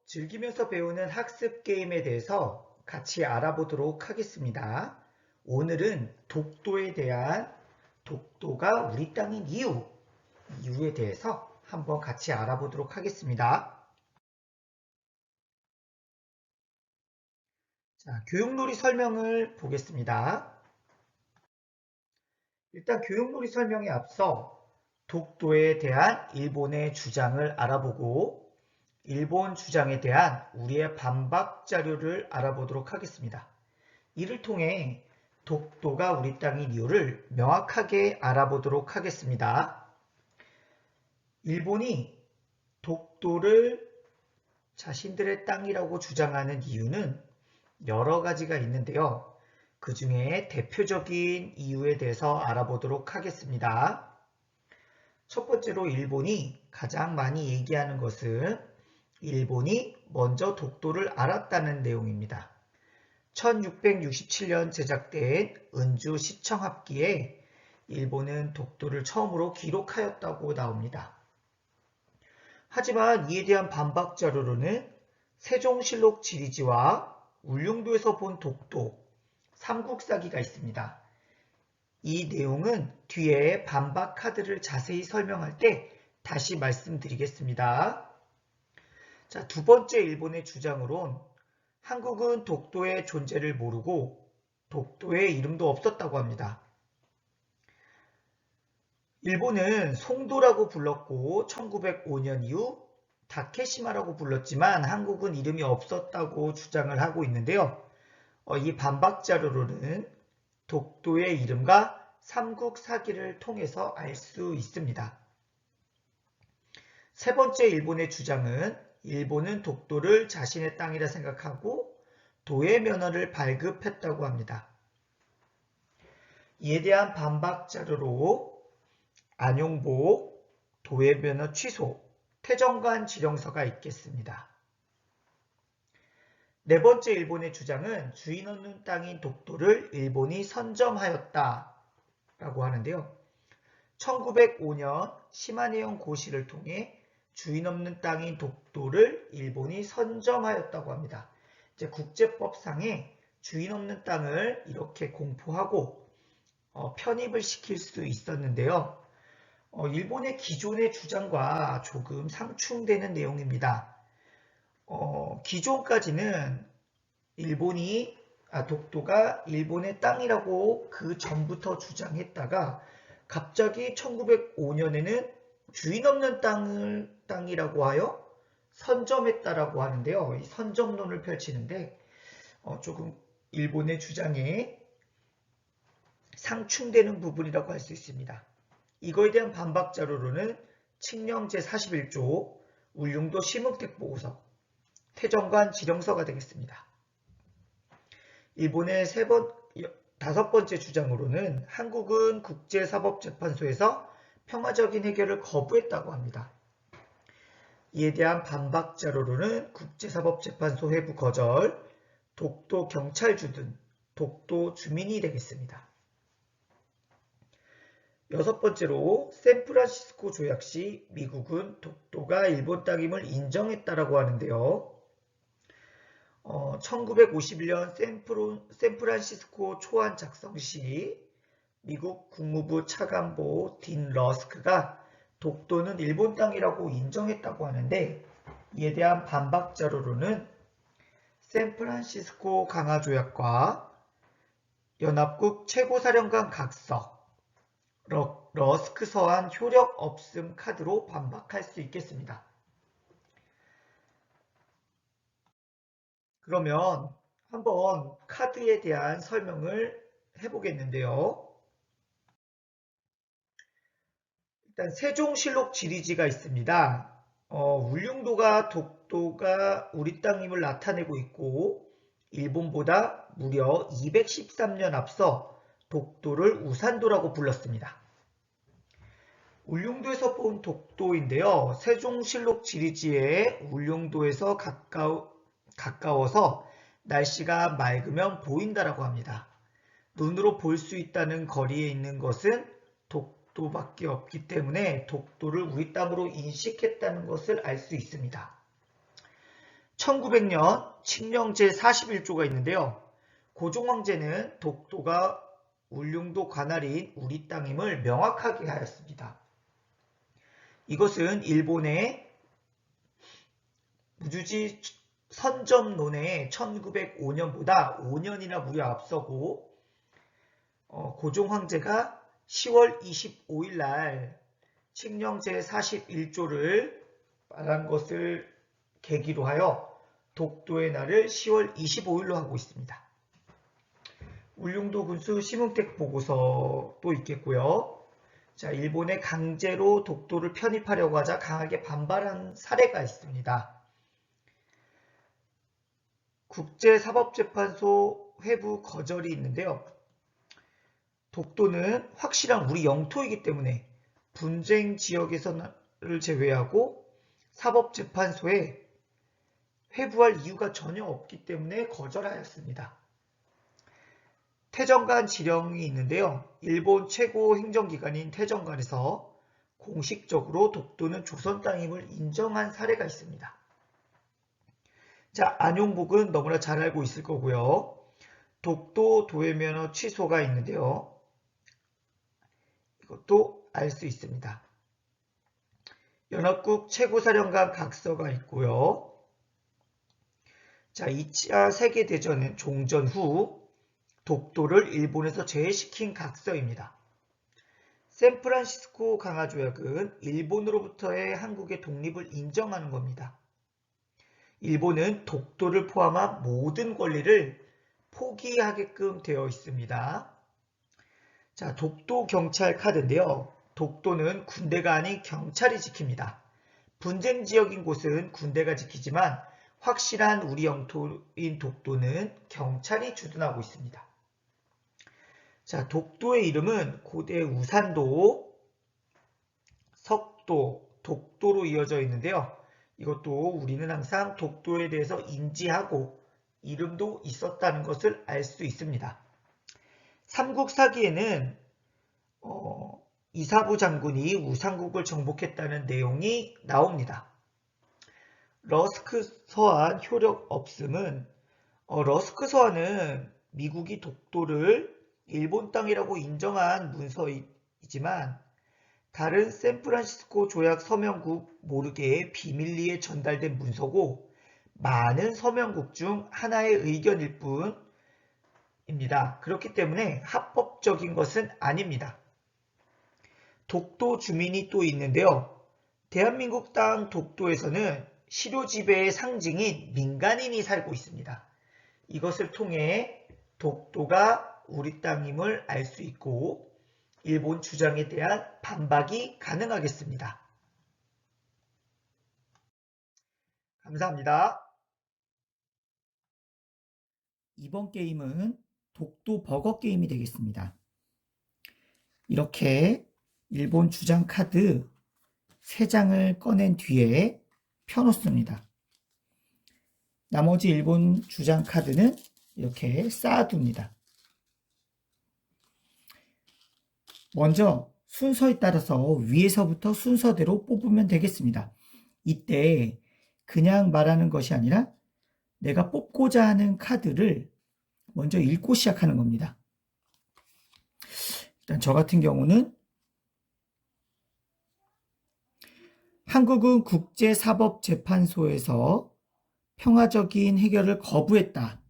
즐기면서 배우는 학습 게임에 대해서 같이 알아보도록 하겠습니다. 오늘은 독도에 대한 독도가 우리 땅인 이유에 대해서 한번 같이 알아보도록 하겠습니다. 자, 교육놀이 설명을 보겠습니다. 일단 교육놀이 설명에 앞서 독도에 대한 일본의 주장을 알아보고 일본 주장에 대한 우리의 반박 자료를 알아보도록 하겠습니다. 이를 통해 독도가 우리 땅인 이유를 명확하게 알아보도록 하겠습니다. 일본이 독도를 자신들의 땅이라고 주장하는 이유는 여러 가지가 있는데요. 그 중에 대표적인 이유에 대해서 알아보도록 하겠습니다. 첫 번째로 일본이 가장 많이 얘기하는 것은 일본이 먼저 독도를 알았다는 내용입니다. 1667년 제작된 은주 시청합기에 일본은 독도를 처음으로 기록하였다고 나옵니다. 하지만 이에 대한 반박 자료로는 세종실록 지리지와 울릉도에서 본 독도, 삼국사기가 있습니다. 이 내용은 뒤에 반박 카드를 자세히 설명할 때 다시 말씀드리겠습니다. 자, 두 번째 일본의 주장으론 한국은 독도의 존재를 모르고 독도의 이름도 없었다고 합니다. 일본은 송도라고 불렀고 1905년 이후 다케시마라고 불렀지만 한국은 이름이 없었다고 주장을 하고 있는데요. 이 반박 자료로는 독도의 이름과 삼국사기를 통해서 알 수 있습니다. 세 번째 일본의 주장은 일본은 독도를 자신의 땅이라 생각하고 도의 면허를 발급했다고 합니다. 이에 대한 반박 자료로 안용보, 도의 면허 취소, 태정관 지령서가 있겠습니다. 네 번째 일본의 주장은 주인 없는 땅인 독도를 일본이 선점하였다 라고 하는데요. 1905년 시마네형 고시를 통해 주인 없는 땅인 독도를 일본이 선점하였다고 합니다. 이제 국제법상에 주인 없는 땅을 이렇게 공포하고 편입을 시킬 수 있었는데요. 일본의 기존의 주장과 조금 상충되는 내용입니다. 기존까지는 독도가 일본의 땅이라고 그 전부터 주장했다가 갑자기 1905년에는 주인 없는 땅이라고 하여 선점했다라고 하는데요. 이 선점론을 펼치는데 조금 일본의 주장에 상충되는 부분이라고 할 수 있습니다. 이거에 대한 반박 자료로는 칙령 제41조 울릉도 시흥택 보고서 태정관 지령서가 되겠습니다. 일본의 다섯 번째 주장으로는 한국은 국제사법재판소에서 평화적인 해결을 거부했다고 합니다. 이에 대한 반박 자료로는 국제사법재판소 회부 거절, 독도 경찰주 등 독도 주민이 되겠습니다. 여섯 번째로 샌프란시스코 조약 시 미국은 독도가 일본 땅임을 인정했다라고 하는데요. 1951년 샌프란시스코 초안 작성 시 미국 국무부 차관보 딘 러스크가 독도는 일본 땅이라고 인정했다고 하는데 이에 대한 반박 자료로는 샌프란시스코 강화 조약과 연합국 최고사령관 각서, 러스크 서한 효력 없음 카드로 반박할 수 있겠습니다. 그러면 한번 카드에 대한 설명을 해보겠는데요. 일단 세종실록 지리지가 있습니다. 울릉도가 독도가 우리 땅임을 나타내고 있고 일본보다 무려 213년 앞서 독도를 우산도라고 불렀습니다. 울릉도에서 본 독도인데요. 세종실록 지리지에 울릉도에서 가까워서 날씨가 맑으면 보인다라고 합니다. 눈으로 볼 수 있다는 거리에 있는 것은 독도밖에 없기 때문에 독도를 우리 땅으로 인식했다는 것을 알 수 있습니다. 1900년 칙령 제41조가 있는데요. 고종 황제는 독도가 울릉도 관할인 우리 땅임을 명확하게 하였습니다. 이것은 일본의 무주지 선점론의 1905년보다 5년이나 무려 앞서고 고종 황제가 10월 25일 날 칙령 제41조를 말한 것을 계기로 하여 독도의 날을 10월 25일로 하고 있습니다. 울릉도 군수 심흥택 보고서도 있겠고요. 자, 일본의 강제로 독도를 편입하려고 하자 강하게 반발한 사례가 있습니다. 국제사법재판소 회부 거절이 있는데요. 독도는 확실한 우리 영토이기 때문에 분쟁 지역에서를 제외하고 사법재판소에 회부할 이유가 전혀 없기 때문에 거절하였습니다. 태정관 지령이 있는데요. 일본 최고 행정기관인 태정관에서 공식적으로 독도는 조선 땅임을 인정한 사례가 있습니다. 자, 안용복은 너무나 잘 알고 있을 거고요. 독도 도외면허 취소가 있는데요. 이것도 알 수 있습니다. 연합국 최고사령관 각서가 있고요. 자, 2차 세계대전 종전 후 독도를 일본에서 제외시킨 각서입니다. 샌프란시스코 강화조약은 일본으로부터의 한국의 독립을 인정하는 겁니다. 일본은 독도를 포함한 모든 권리를 포기하게끔 되어 있습니다. 자, 독도 경찰 카드인데요. 독도는 군대가 아닌 경찰이 지킵니다. 분쟁 지역인 곳은 군대가 지키지만 확실한 우리 영토인 독도는 경찰이 주둔하고 있습니다. 자, 독도의 이름은 고대 우산도, 석도, 독도로 이어져 있는데요. 이것도 우리는 항상 독도에 대해서 인지하고 이름도 있었다는 것을 알 수 있습니다. 삼국사기에는 이사부 장군이 우상국을 정복했다는 내용이 나옵니다. 러스크 서한 효력 없음은 러스크 서한은 미국이 독도를 일본 땅이라고 인정한 문서이지만 다른 샌프란시스코 조약 서명국 모르게에 비밀리에 전달된 문서고 많은 서명국 중 하나의 의견일 뿐입니다. 그렇기 때문에 합법적인 것은 아닙니다. 독도 주민이 또 있는데요. 대한민국 땅 독도에서는 실효 지배의 상징인 민간인이 살고 있습니다. 이것을 통해 독도가 우리 땅임을 알 수 있고 일본 주장에 대한 반박이 가능하겠습니다. 감사합니다. 이번 게임은 독도 버거 게임이 되겠습니다. 이렇게 일본 주장 카드 3장을 꺼낸 뒤에 펴놓습니다. 나머지 일본 주장 카드는 이렇게 쌓아둡니다. 먼저 순서에 따라서 위에서부터 순서대로 뽑으면 되겠습니다. 이때 그냥 말하는 것이 아니라 내가 뽑고자 하는 카드를 먼저 읽고 시작하는 겁니다. 일단 저 같은 경우는 한국은 국제사법재판소에서 평화적인 해결을 거부했다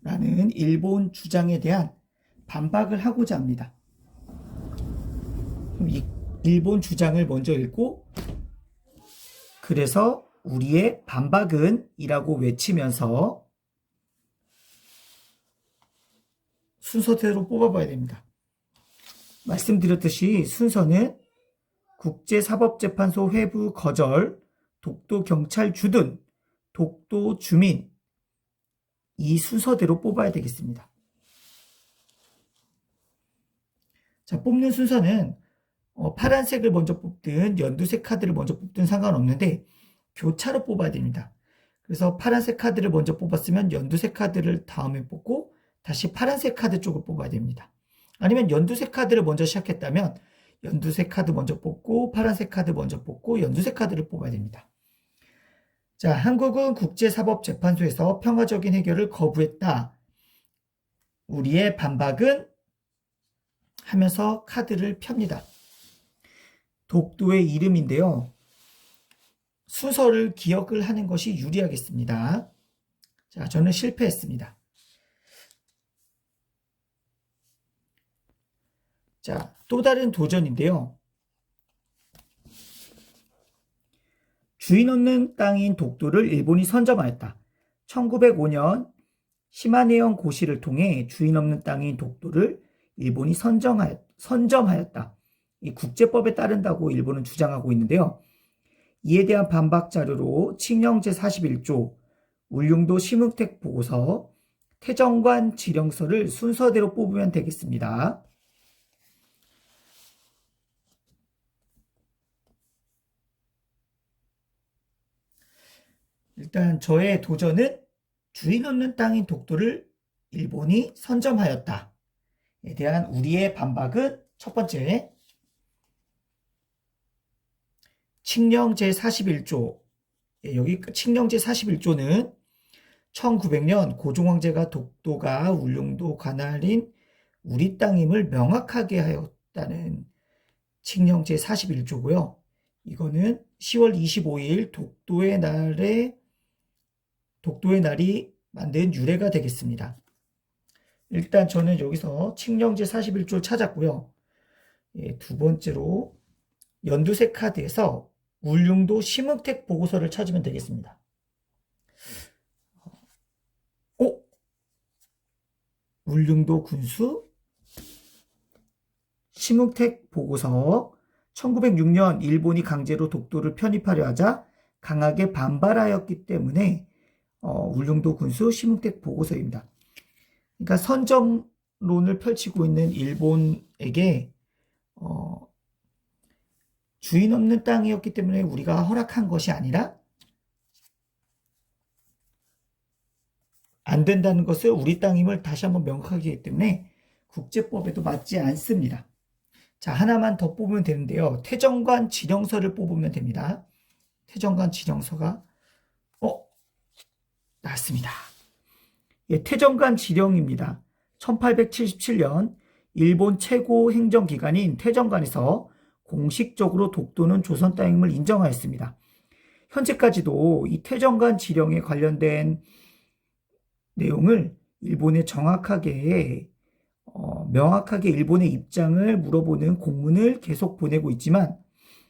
라는 일본 주장에 대한 반박을 하고자 합니다. 이 일본 주장을 먼저 읽고 그래서 우리의 반박은 이라고 외치면서 순서대로 뽑아봐야 됩니다. 말씀드렸듯이 순서는 국제사법재판소 회부 거절, 독도 경찰 주둔, 독도 주민 이 순서대로 뽑아야 되겠습니다. 자, 뽑는 순서는 파란색을 먼저 뽑든 연두색 카드를 먼저 뽑든 상관없는데 교차로 뽑아야 됩니다. 그래서 파란색 카드를 먼저 뽑았으면 연두색 카드를 다음에 뽑고 다시 파란색 카드 쪽을 뽑아야 됩니다. 아니면 연두색 카드를 먼저 시작했다면 연두색 카드 먼저 뽑고 파란색 카드 먼저 뽑고 연두색 카드를 뽑아야 됩니다. 자, 한국은 국제사법재판소에서 평화적인 해결을 거부했다. 우리의 반박은 하면서 카드를 펴니다. 독도의 이름인데요. 순서를 기억을 하는 것이 유리하겠습니다. 자, 저는 실패했습니다. 자, 또 다른 도전인데요. 주인 없는 땅인 독도를 일본이 선점하였다. 1905년 시마네현 고시를 통해 주인 없는 땅인 독도를 일본이 선점하였다. 이 국제법에 따른다고 일본은 주장하고 있는데요. 이에 대한 반박 자료로 칙령 제41조, 울릉도 심흥택 보고서, 태정관 지령서를 순서대로 뽑으면 되겠습니다. 일단 저의 도전은 주인 없는 땅인 독도를 일본이 선점하였다에 대한 우리의 반박은 첫 번째, 칙령 제41조. 여기 칙령 제41조는 1900년 고종황제가 독도가 울릉도 관할인 우리 땅임을 명확하게 하였다는 칙령 제41조고요. 이거는 10월 25일 독도의 날이 만든 유래가 되겠습니다. 일단 저는 여기서 칙령 제41조를 찾았고요. 두 번째로 연두색 카드에서 울릉도 심흥택 보고서를 찾으면 되겠습니다. 울릉도 군수 심흥택 보고서. 1906년 일본이 강제로 독도를 편입하려 하자 강하게 반발하였기 때문에 울릉도 군수 심흥택 보고서입니다. 그러니까 선점론을 펼치고 있는 일본에게 주인 없는 땅이었기 때문에 우리가 허락한 것이 아니라 안 된다는 것을 우리 땅임을 다시 한번 명확하게 하기 때문에 국제법에도 맞지 않습니다. 자, 하나만 더 뽑으면 되는데요. 태정관 지령서를 뽑으면 됩니다. 태정관 지령서가 나왔습니다. 예, 태정관 지령입니다. 1877년 일본 최고 행정기관인 태정관에서 공식적으로 독도는 조선 땅임을 인정하였습니다. 현재까지도 이 태정관 지령에 관련된 내용을 일본에 명확하게 일본의 입장을 물어보는 공문을 계속 보내고 있지만,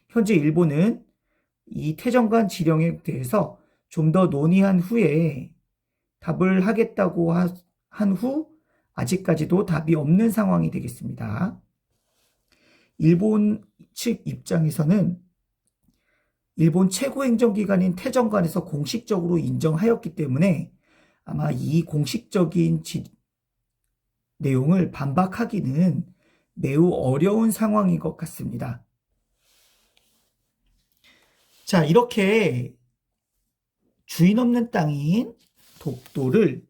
현재 일본은 이 태정관 지령에 대해서 좀 더 논의한 후에 답을 하겠다고 한 후 아직까지도 답이 없는 상황이 되겠습니다. 일본 측 입장에서는 일본 최고행정기관인 태정관에서 공식적으로 인정하였기 때문에 아마 이 공식적인 내용을 반박하기는 매우 어려운 상황인 것 같습니다. 자, 이렇게 주인 없는 땅인 독도를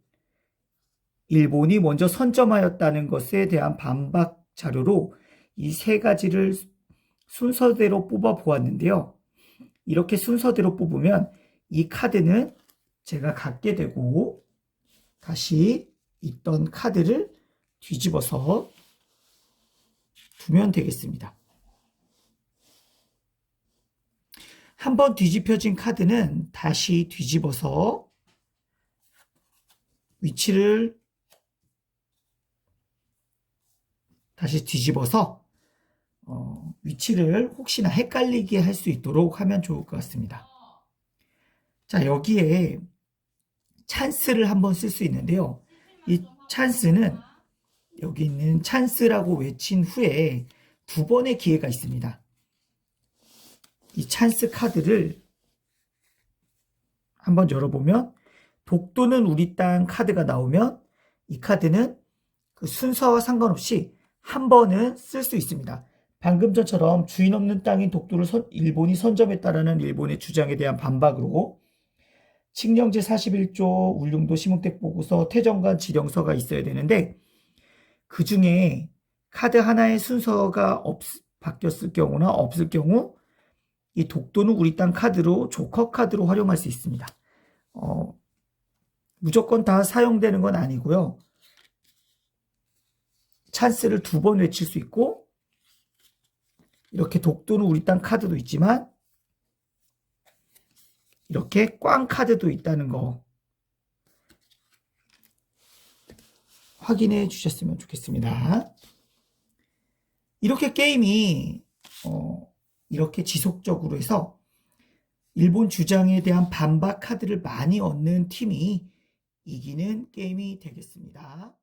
일본이 먼저 선점하였다는 것에 대한 반박 자료로 이 세 가지를 순서대로 뽑아 보았는데요. 이렇게 순서대로 뽑으면 이 카드는 제가 갖게 되고 다시 있던 카드를 뒤집어서 두면 되겠습니다. 한번 뒤집혀진 카드는 다시 뒤집어서 위치를 다시 뒤집어서 위치를 혹시나 헷갈리게 할 수 있도록 하면 좋을 것 같습니다. 자, 여기에 찬스를 한번 쓸 수 있는데요. 이 찬스는 여기 있는 찬스라고 외친 후에 두 번의 기회가 있습니다. 이 찬스 카드를 한번 열어보면 독도는 우리 땅 카드가 나오면 이 카드는 그 순서와 상관없이 한 번은 쓸 수 있습니다. 방금 전처럼 주인 없는 땅인 독도를 일본이 선점했다라는 일본의 주장에 대한 반박으로 칙령 제41조 울릉도 심흥택 보고서 태정관 지령서가 있어야 되는데, 그 중에 카드 하나의 순서가 바뀌었을 경우나 없을 경우 이 독도는 우리 땅 카드로 조커 카드로 활용할 수 있습니다. 무조건 다 사용되는 건 아니고요. 찬스를 2번 외칠 수 있고, 이렇게 독도는 우리 땅 카드도 있지만 이렇게 꽝 카드도 있다는 거 확인해 주셨으면 좋겠습니다. 이렇게 게임이 이렇게 지속적으로 해서 일본 주장에 대한 반박 카드를 많이 얻는 팀이 이기는 게임이 되겠습니다.